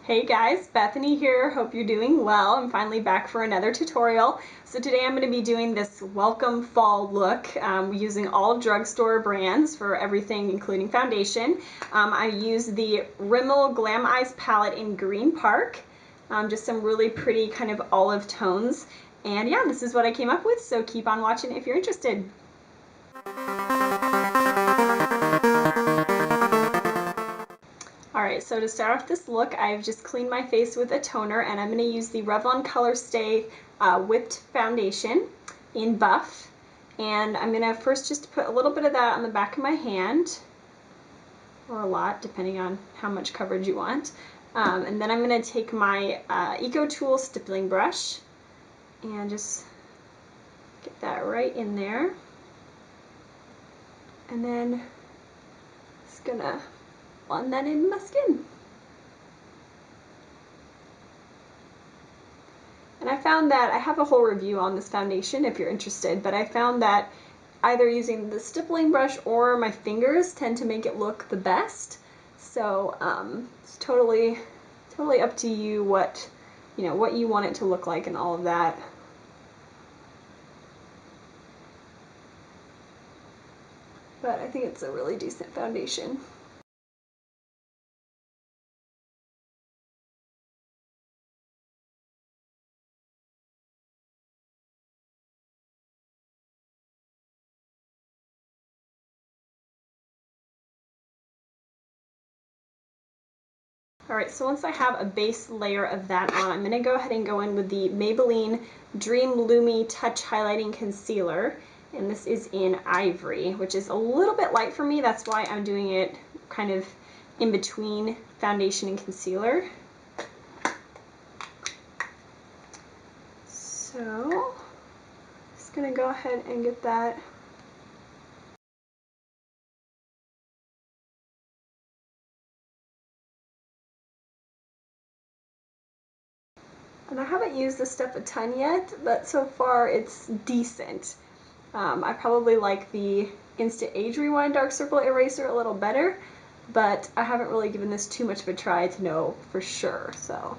Hey guys, Bethany here. Hope you're doing well. I'm finally back for another tutorial. So today I'm going to be doing this welcome fall look using all drugstore brands for everything including foundation. I used the Rimmel Glam Eyes palette in Green Park. Just some really pretty kind of olive tones. And yeah, this is what I came up with, so keep on watching if you're interested. Alright, so to start off this look, I've just cleaned my face with a toner, and I'm going to use the Revlon Colorstay Whipped Foundation in Buff. And I'm going to first just put a little bit of that on the back of my hand, or a lot, depending on how much coverage you want. And then I'm going to take my Eco Tool stippling brush and just get that right in there. And then just going to blend that in my skin. And I found that, I have a whole review on this foundation if you're interested, but I found that either using the stippling brush or my fingers tend to make it look the best. So it's totally up to you what you want it to look like and all of that. But I think it's a really decent foundation. Alright, so once I have a base layer of that on, I'm going to go ahead and go in with the Maybelline Dream Lumi Touch Highlighting Concealer. And this is in Ivory, which is a little bit light for me. That's why I'm doing it kind of in between foundation and concealer. So, just going to go ahead and get that . And I haven't used this stuff a ton yet, but so far it's decent. I probably like the Instant Age Rewind Dark Circle Eraser a little better, but I haven't really given this too much of a try to know for sure. So,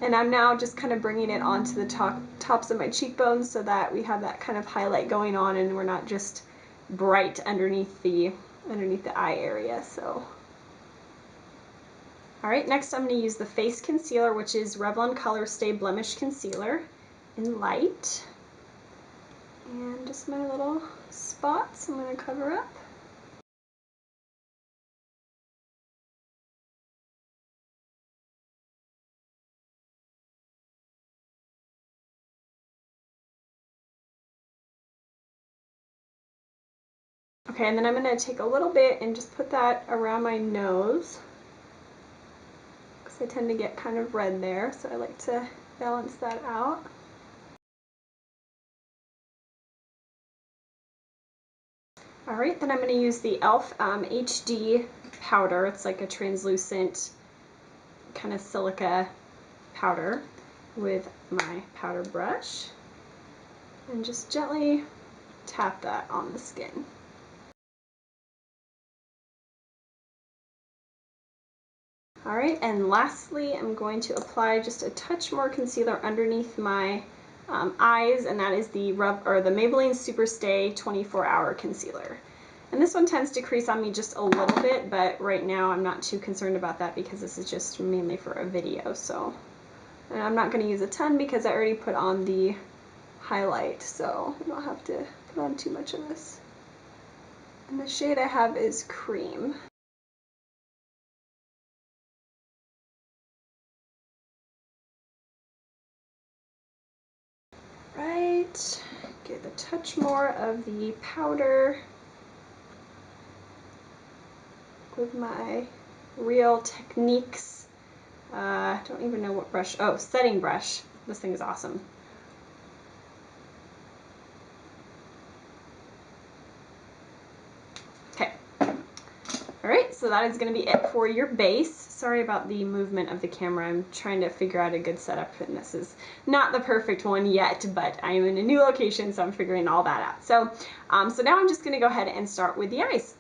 and I'm now just kind of bringing it onto the tops of my cheekbones so that we have that kind of highlight going on and we're not just bright underneath the eye area. So. Alright, next I'm going to use the face concealer, which is Revlon Colorstay Blemish Concealer in light. And just my little spots I'm going to cover up. Okay, and then I'm going to take a little bit and just put that around my nose, because I tend to get kind of red there, so I like to balance that out. Alright, then I'm going to use the e.l.f. HD powder. It's like a translucent kind of silica powder with my powder brush, and just gently tap that on the skin. Alright, and lastly I'm going to apply just a touch more concealer underneath my eyes, and that is the Maybelline Superstay 24-Hour Concealer. And this one tends to crease on me just a little bit, but right now I'm not too concerned about that because this is just mainly for a video. So, and I'm not going to use a ton because I already put on the highlight, so I don't have to put on too much of this. And the shade I have is Creme. Right, get a touch more of the powder with my Real Techniques, I don't even know what brush, oh, setting brush. This thing is awesome. Okay, alright, so that is going to be it for your base. Sorry about the movement of the camera. I'm trying to figure out a good setup, and this is not the perfect one yet, but I am in a new location, so I'm figuring all that out. So, so now I'm just going to go ahead and start with the eyes.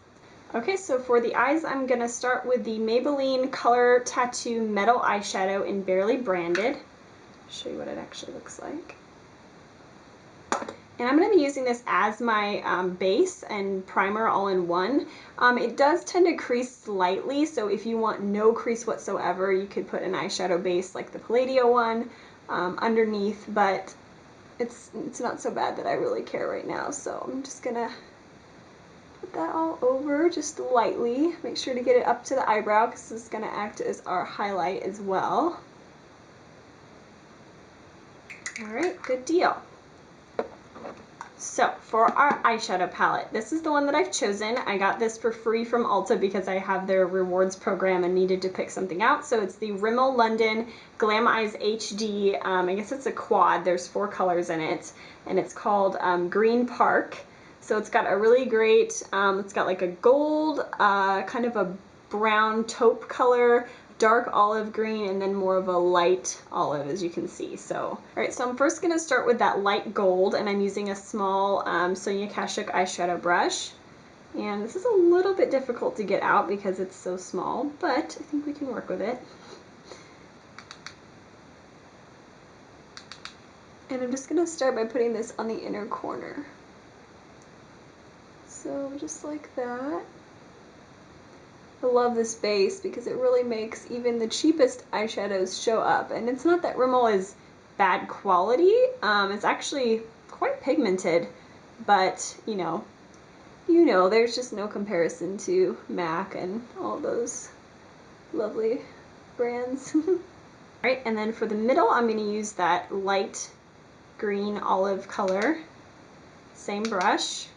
Okay, so for the eyes, I'm gonna start with the Maybelline Color Tattoo Metal Eyeshadow in Barely Branded. I'll show you what it actually looks like. And I'm going to be using this as my base and primer all in one. It does tend to crease slightly, so if you want no crease whatsoever, you could put an eyeshadow base like the Palladio one underneath, but it's not so bad that I really care right now, so I'm just going to put that all over just lightly. Make sure to get it up to the eyebrow because this is going to act as our highlight as well. Alright, good deal. So for our eyeshadow palette, this is the one that I've chosen. I got this for free from Ulta because I have their rewards program and needed to pick something out. So it's the Rimmel London Glam Eyes HD. I guess it's a quad. There's 4 colors in it, and it's called Green Park. So it's got a really great, it's got like a gold, kind of a brown taupe color, dark olive green, and then more of a light olive, as you can see. So, alright, so I'm first going to start with that light gold, and I'm using a small Sonia Kashuk eyeshadow brush. And this is a little bit difficult to get out because it's so small, but I think we can work with it. And I'm just going to start by putting this on the inner corner. So just like that. I love this base because it really makes even the cheapest eyeshadows show up. And it's not that Rimmel is bad quality. It's actually quite pigmented, but you know, there's just no comparison to MAC and all those lovely brands. Alright, and then for the middle, I'm going to use that light green olive color. Same brush.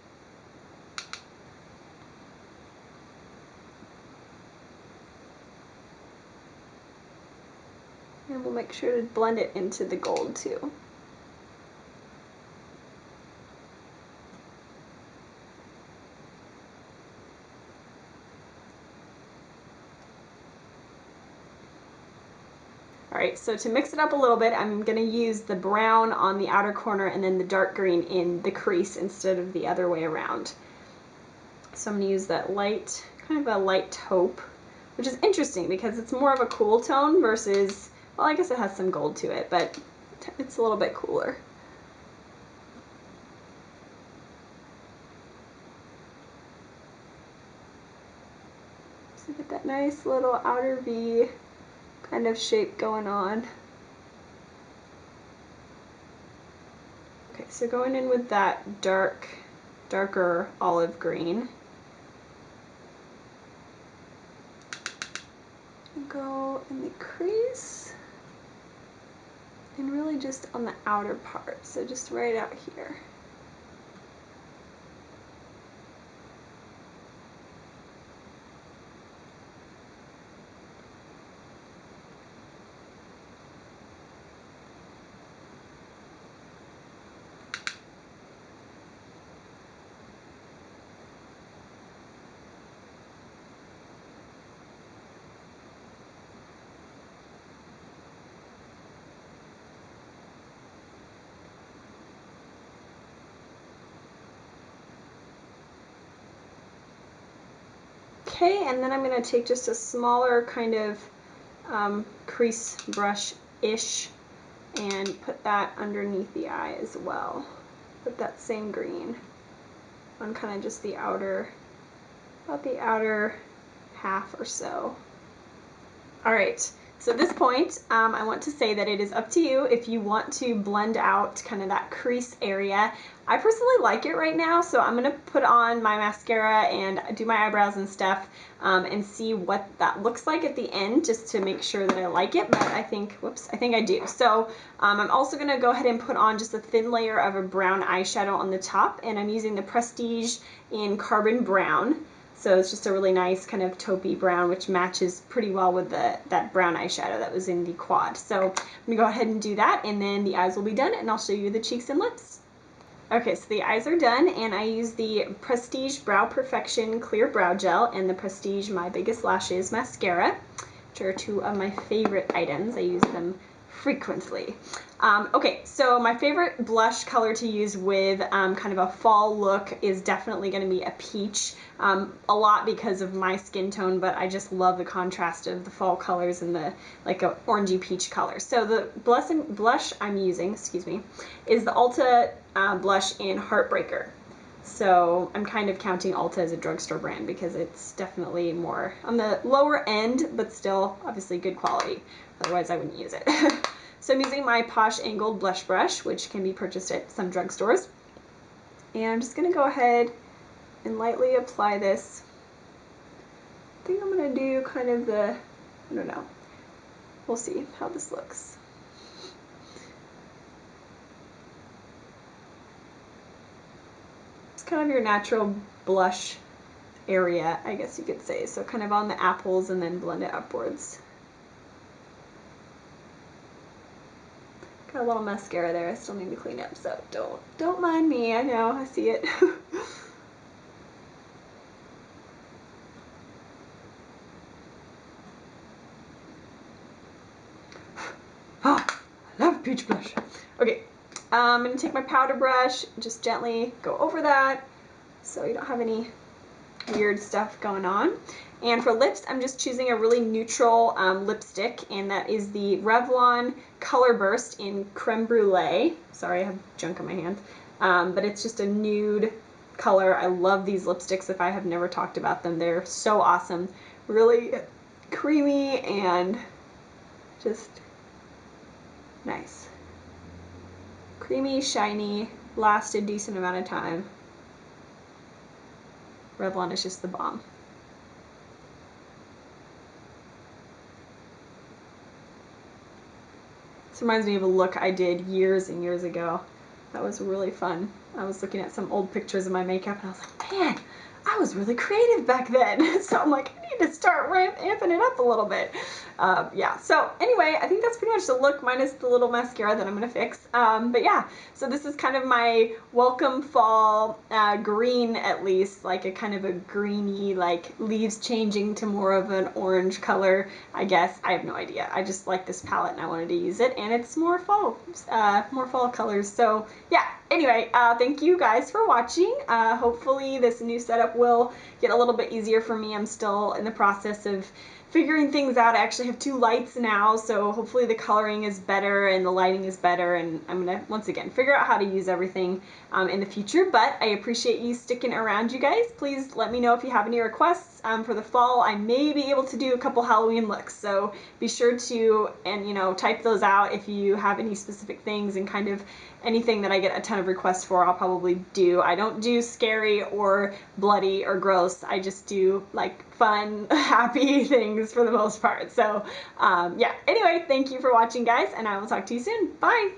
And we'll make sure to blend it into the gold too. Alright, so to mix it up a little bit, I'm going to use the brown on the outer corner and then the dark green in the crease instead of the other way around. So I'm going to use that light, kind of a light taupe, which is interesting because it's more of a cool tone versus, well, I guess it has some gold to it, but it's a little bit cooler. So get that nice little outer V kind of shape going on. Okay, so going in with that darker olive green. Go in the crease and really just on the outer part, so just right out here. Okay, and then I'm going to take just a smaller kind of crease brush-ish and put that underneath the eye as well. Put that same green on kind of just the outer, about the outer half or so. Alright, so at this point, I want to say that it is up to you if you want to blend out kind of that crease area. I personally like it right now, so I'm going to put on my mascara and do my eyebrows and stuff and see what that looks like at the end just to make sure that I like it, but I think, whoops, I think I do. So I'm also going to go ahead and put on just a thin layer of a brown eyeshadow on the top, and I'm using the Prestige in Carbon Brown. So it's just a really nice kind of taupey brown, which matches pretty well with that brown eyeshadow that was in the quad. So I'm going to go ahead and do that, and then the eyes will be done, and I'll show you the cheeks and lips. Okay, so the eyes are done, and I use the Prestige Brow Perfection Clear Brow Gel and the Prestige My Biggest Lashes Mascara, which are 2 of my favorite items. I use them frequently. Okay, so my favorite blush color to use with kind of a fall look is definitely going to be a peach. A lot because of my skin tone, but I just love the contrast of the fall colors and the like a orangey peach color. So the blush I'm using, excuse me, is the Ulta blush in Heartbreaker. So I'm kind of counting Ulta as a drugstore brand because it's definitely more on the lower end, but still obviously good quality. Otherwise I wouldn't use it. So I'm using my Posh Angled Blush Brush, which can be purchased at some drugstores. And I'm just going to go ahead and lightly apply this. I think I'm going to do kind of the, I don't know, we'll see how this looks. It's kind of your natural blush area, I guess you could say. So kind of on the apples and then blend it upwards. Got a little mascara there I still need to clean up, so don't mind me. I know, I see it. Ah, I love peach blush. Okay, I'm going to take my powder brush, just gently go over that so you don't have any weird stuff going on. And for lips, I'm just choosing a really neutral lipstick, and that is the Revlon Colorburst in Creme Brulee. Sorry, I have junk on my hand. But it's just a nude color. I love these lipsticks. If I have never talked about them, they're so awesome. Really creamy and just nice. Creamy, shiny, last a decent amount of time. Revlon is just the bomb. This reminds me of a look I did years and years ago. That was really fun. I was looking at some old pictures of my makeup and I was like, man, I was really creative back then. So I'm like, I need to start amping it up a little bit. Yeah, so anyway, I think that's pretty much the look minus the little mascara that I'm going to fix. But yeah, so this is kind of my welcome fall green, at least, like a kind of a greeny, like leaves changing to more of an orange color, I guess. I have no idea. I just like this palette and I wanted to use it, and it's more fall colors. So yeah, anyway, thank you guys for watching. Hopefully this new setup will get a little bit easier for me. I'm still in the process of figuring things out. I actually have two lights now, so hopefully the coloring is better and the lighting is better, and I'm gonna once again figure out how to use everything in the future. But I appreciate you sticking around, you guys. Please let me know if you have any requests for the fall. I may be able to do a couple Halloween looks, so be sure to type those out if you have any specific things, and kind of anything that I get a ton of requests for, I'll probably do. I don't do scary or bloody or gross. I just do like fun, happy things for the most part. So yeah, anyway, thank you for watching, guys, and I will talk to you soon. Bye!